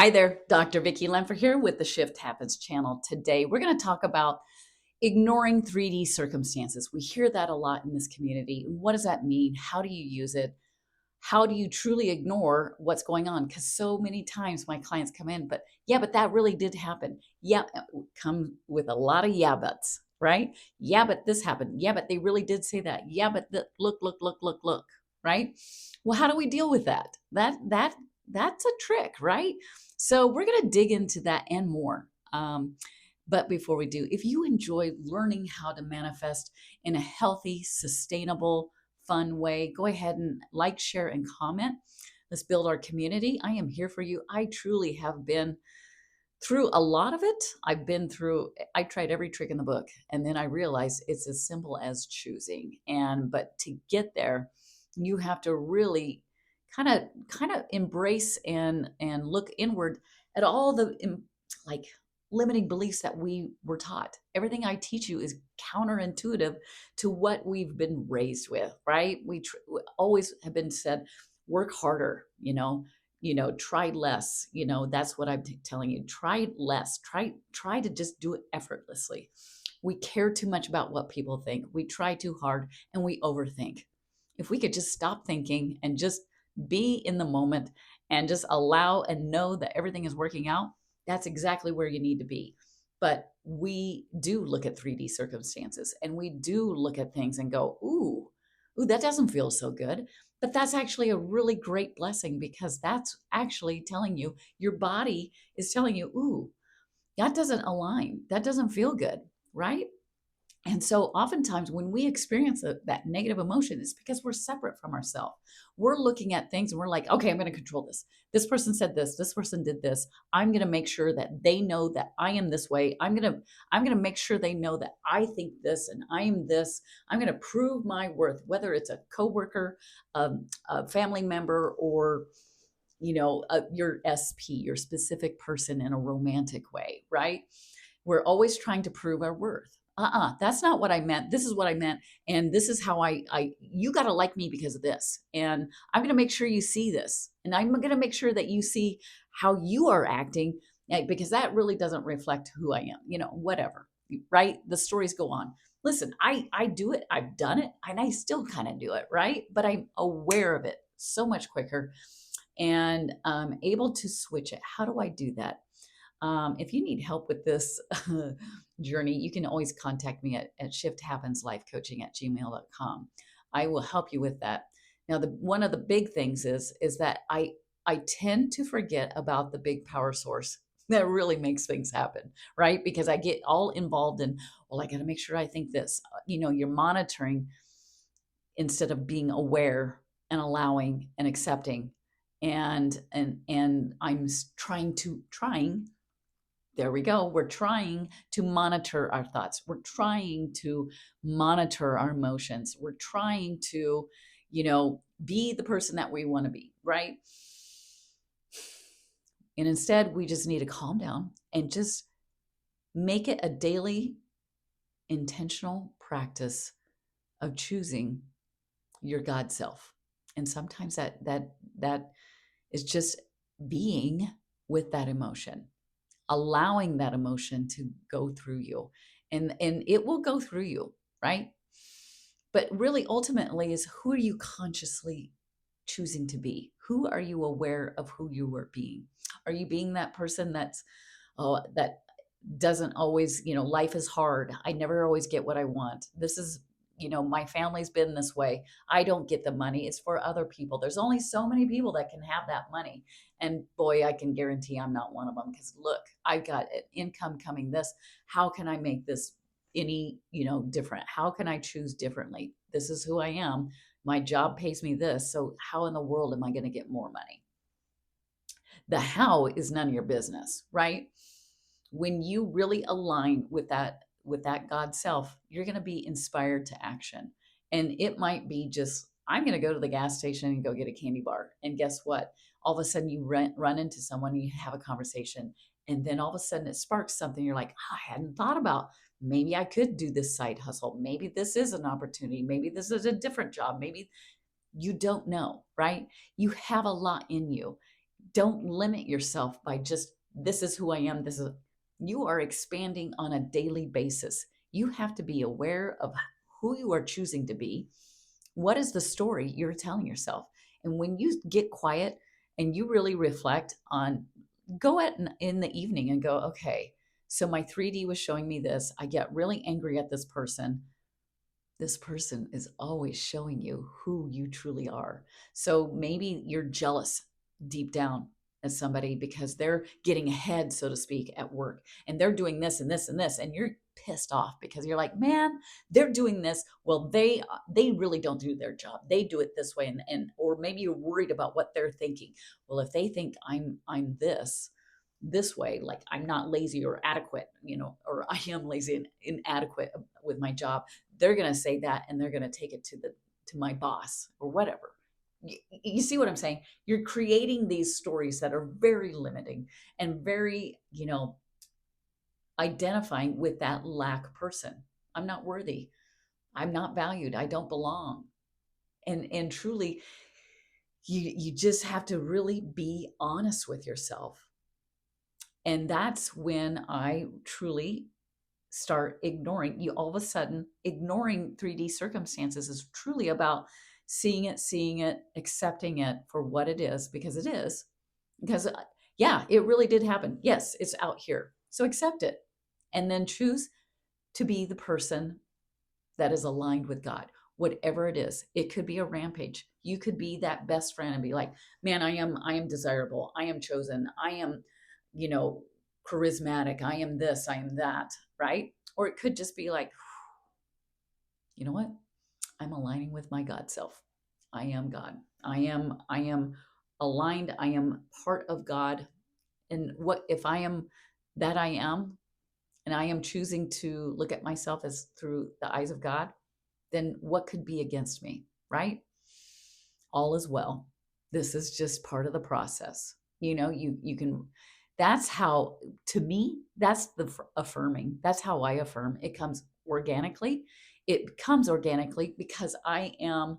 Hi there, Dr. Vicki Lenfer here with the Shift Happens channel. Today, we're going to talk about ignoring 3D circumstances. We hear that a lot in this community. What does that mean? How do you use it? How do you truly ignore what's going on? Because so many times my clients come in, but yeah, but that really did happen. Yeah, come with a lot of yeah buts, right? Yeah, but this happened. Yeah, but they really did say that. Yeah, but look, right? Well, how do we deal with that? That's a trick, right? So we're going to dig into that and more. But before we do, if you enjoy learning how to manifest in a healthy, sustainable, fun way, go ahead and like, share, and comment. Let's build our community. I am here for you. I truly have been through a lot of it. I tried every trick in the book, and then I realized it's as simple as choosing. But to get there, you have to really kind of embrace and look inward at all the like limiting beliefs that we were taught. Everything I teach you is counterintuitive to what we've been raised with, right? We always have been said, work harder, try less. That's what I'm telling you. Try less. Try to just do it effortlessly. We care too much about what people think. We try too hard and we overthink. If we could just stop thinking and just be in the moment and just allow and know that everything is working out, that's exactly where you need to be. But we do look at 3D circumstances and we do look at things and go, ooh, that doesn't feel so good. But that's actually a really great blessing, because that's actually telling you, your body is telling you, ooh, that doesn't align. That doesn't feel good, right? And so oftentimes when we experience that negative emotion, it's because we're separate from ourselves. We're looking at things and we're like, okay, I'm going to control this. This person said this person did this. I'm going to make sure that they know that I am this way. I'm going to make sure they know that I think this and I am this. I'm going to prove my worth, whether it's a coworker, a family member, or your SP, your specific person in a romantic way, right? We're always trying to prove our worth. That's not what I meant. This is what I meant. And this is how you got to like me because of this. And I'm going to make sure you see this. And I'm going to make sure that you see how you are acting, because that really doesn't reflect who I am, whatever, right? The stories go on. Listen, I do it. I've done it and I still kind of do it, right? But I'm aware of it so much quicker and able to switch it. How do I do that? If you need help with this journey, you can always contact me at shifthappenslifecoaching@gmail.com. I will help you with that. Now, one of the big things is that I tend to forget about the big power source that really makes things happen, right? Because I get all involved in, well, I got to make sure I think this. You're monitoring instead of being aware and allowing and accepting. And I'm trying, there we go. We're trying to monitor our thoughts. We're trying to monitor our emotions. We're trying to, be the person that we want to be, right? And instead, we just need to calm down and just make it a daily, intentional practice of choosing your God self. And sometimes that is just being with that emotion, allowing that emotion to go through you, and it will go through you, right? But really ultimately is, who are you consciously choosing to be? Who are you aware of who you are being? Are you being that person that doesn't always, life is hard, I never always get what I want, this is, my family's been this way, I don't get the money, it's for other people, there's only so many people that can have that money, and boy, I can guarantee I'm not one of them, because look, I've got an income coming this, how can I make this any different? How can I choose differently? This is who I am, my job pays me this, so how in the world am I going to get more money? The how is none of your business, right? When you really align with that God self, you're going to be inspired to action. And it might be just, I'm going to go to the gas station and go get a candy bar. And guess what? All of a sudden you run into someone, you have a conversation, and then all of a sudden it sparks something. You're like, oh, I hadn't thought about, maybe I could do this side hustle. Maybe this is an opportunity. Maybe this is a different job. Maybe, you don't know, right? You have a lot in you. Don't limit yourself by just, this is who I am. You are expanding on a daily basis. You have to be aware of who you are choosing to be. What is the story you're telling yourself? And when you get quiet and you really reflect on, go at in the evening and go, okay, so my 3D was showing me this. I get really angry at this person. This person is always showing you who you truly are. So maybe you're jealous deep down as somebody because they're getting ahead, so to speak, at work, and they're doing this and this and this, and you're pissed off because you're like, man, they're doing this. Well, they really don't do their job. They do it this way, and or maybe you're worried about what they're thinking. Well, if they think I'm this way, like I'm not lazy or adequate, or I am lazy and inadequate with my job, they're going to say that, and they're going to take it to my boss or whatever. You see what I'm saying? You're creating these stories that are very limiting and very, identifying with that lack person. I'm not worthy. I'm not valued. I don't belong. And truly, you just have to really be honest with yourself. And that's when I truly start ignoring. You all of a sudden, ignoring 3D circumstances is truly about seeing it, accepting it for what it is, because it is. Because, yeah, it really did happen. Yes, it's out here. So accept it. And then choose to be the person that is aligned with God, whatever it is. It could be a rampage. You could be that best friend and be like, man, I am desirable. I am chosen. I am, you know, charismatic. I am this, I am that, right? Or it could just be like, you know what? I'm aligning with my God self. I am God. I am aligned. I am part of God. And what if I am that I am, and I am choosing to look at myself as through the eyes of God, then what could be against me, right? All is well. This is just part of the process. You can, that's how, to me, that's the affirming. That's how I affirm. It comes organically. It comes organically because I am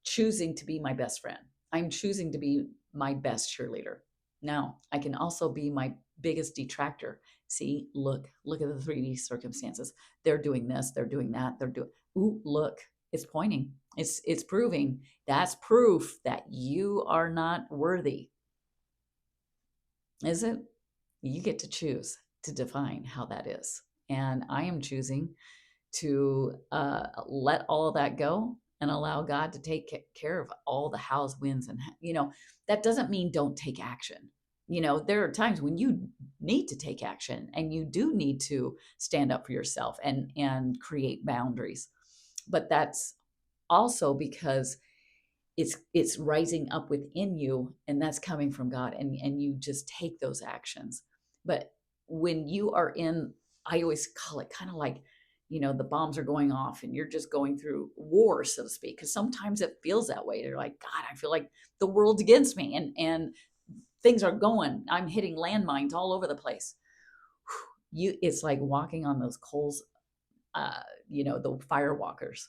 choosing to be my best friend. I'm choosing to be my best cheerleader. Now, I can also be my biggest detractor. See, look at the 3D circumstances. They're doing this, they're doing that, they're doing, ooh, look, it's pointing. It's proving. That's proof that you are not worthy. Is it? You get to choose to define how that is. And I am choosing to let all of that go and allow God to take care of all the hows, wins, and that doesn't mean don't take action. There are times when you need to take action and you do need to stand up for yourself and create boundaries. But that's also because it's rising up within you, and that's coming from God, and you just take those actions. But when you are in, I always call it kind of like, the bombs are going off and you're just going through war, so to speak, because sometimes it feels that way. They're like, God, I feel like the world's against me, and things are going, I'm hitting landmines all over the place. It's like walking on those coals, the fire walkers.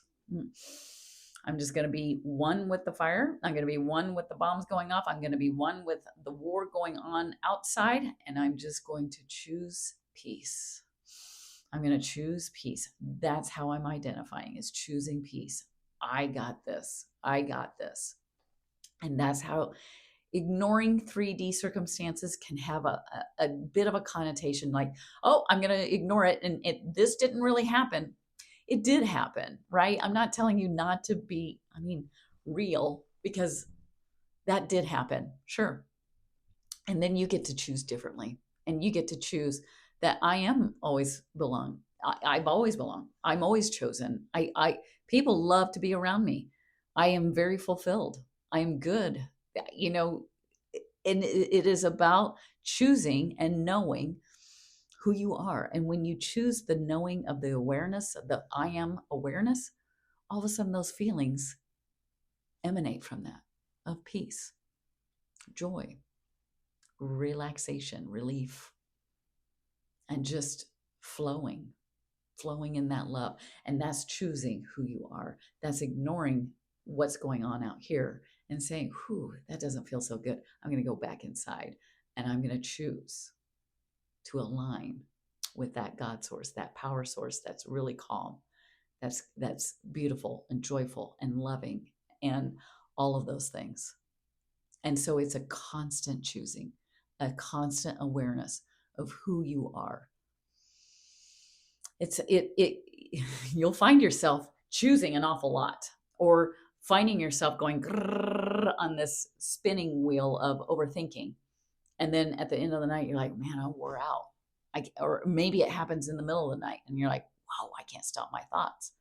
I'm just going to be one with the fire. I'm going to be one with the bombs going off. I'm going to be one with the war going on outside. And I'm just going to choose peace. I'm going to choose peace. That's how I'm identifying, is choosing peace. I got this. I got this. And that's how ignoring 3D circumstances can have a bit of a connotation like, oh, I'm going to ignore it. And this didn't really happen. It did happen, right? I'm not telling you not to be, real, because that did happen. Sure. And then you get to choose differently. And you get to choose that I am always belong. I've always belonged. I'm always chosen. People love to be around me. I am very fulfilled. I am good. And it is about choosing and knowing who you are. And when you choose the knowing of the awareness, the I am awareness, all of a sudden those feelings emanate from that, of peace, joy, relaxation, relief, and just flowing in that love. And that's choosing who you are. That's ignoring what's going on out here and saying, whew, that doesn't feel so good. I'm going to go back inside and I'm going to choose to align with that God source, that power source that's really calm, that's beautiful and joyful and loving and all of those things. And so it's a constant choosing, a constant awareness of who you are. You'll find yourself choosing an awful lot, or finding yourself going on this spinning wheel of overthinking. And then at the end of the night, you're like, man, I wore out. Or maybe it happens in the middle of the night and you're like, wow, I can't stop my thoughts.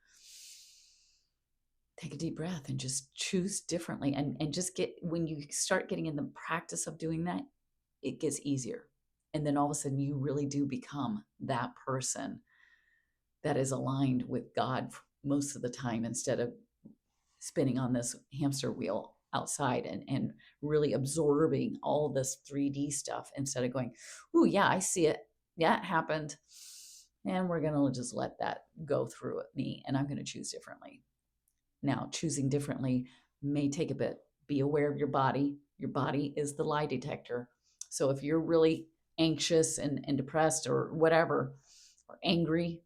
Take a deep breath and just choose differently. And just when you start getting in the practice of doing that, it gets easier. And then all of a sudden you really do become that person that is aligned with God most of the time, instead of spinning on this hamster wheel outside and really absorbing all this 3D stuff, instead of going, oh yeah, I see it. Yeah, it happened. And we're going to just let that go through me, and I'm going to choose differently. Now, choosing differently may take a bit. Be aware of your body. Your body is the lie detector. So if you're really anxious and depressed or whatever, or angry,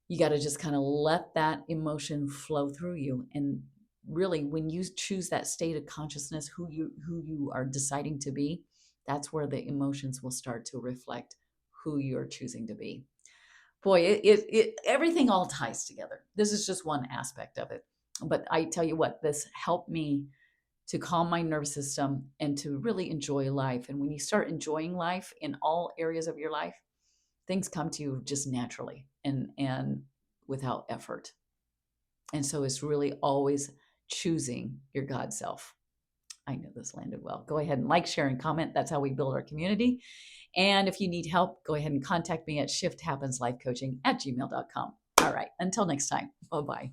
you got to just kind of let that emotion flow through you. And really, when you choose that state of consciousness, who you are deciding to be, that's where the emotions will start to reflect who you're choosing to be. Boy, everything all ties together. This is just one aspect of it. But I tell you what, this helped me to calm my nervous system and to really enjoy life. And when you start enjoying life in all areas of your life, things come to you just naturally and without effort. And so it's really always choosing your God self. I know this landed well. Go ahead and like, share, and comment. That's how we build our community. And if you need help, go ahead and contact me at shifthappenslifecoaching@gmail.com. All right. Until next time. Bye-bye.